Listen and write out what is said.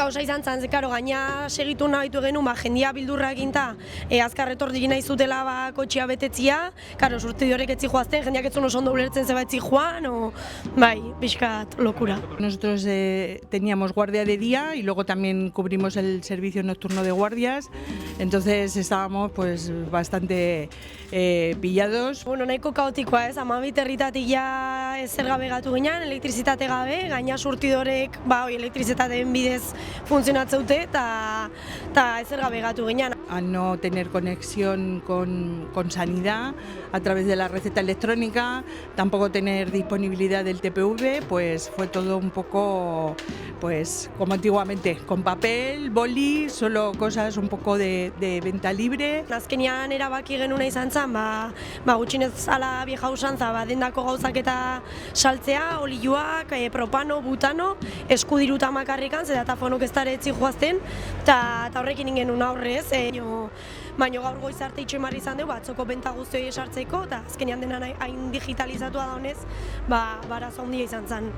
kausa izan zen, zekaro, gaina segitu nahitu genuen, jendia bildurra eginta, azkar etortik nahi zutela kotxea betetzia, karo, surtidorek etzi joazten, jendeak etzun oso ondo ulertzen zeba etzi joan, bai, pixkat locura. Nosotros teníamos guardia de día y luego también cubrimos el servicio nocturno de guardias, entonces estábamos pues bastante pillados. Bueno, nahiko kaotikoa ez, 12 herritatik ja ezer gabe gatu ginen, elektrizitate gabe, gaina surtidorek elektrizitateen bidez funtzionatzeute eta ezer gabe gatu ginen. Al no tener conexión con sanidad a través de la receta electrónica, tampoco tener disponibilidad del TPV, pues fue todo un poco pues como antiguamente, con papel, boli, solo cosas un poco de venta libre. Azkenean erabaki genuna izan zen, gutxinez ala vieja usanza, dendako gauzak eta saltzea, olioak, propano, butano, eskudiruta makarrikan, zedatafonok ez dara etzi joazten, eta horrekin ingen aurrez, baina gaur goiz arte itxo emarri izan dugu, atzoko benta guztioi esartzeko, eta azkenean dena hain digitalizatua da honez, arazo handia izan zen.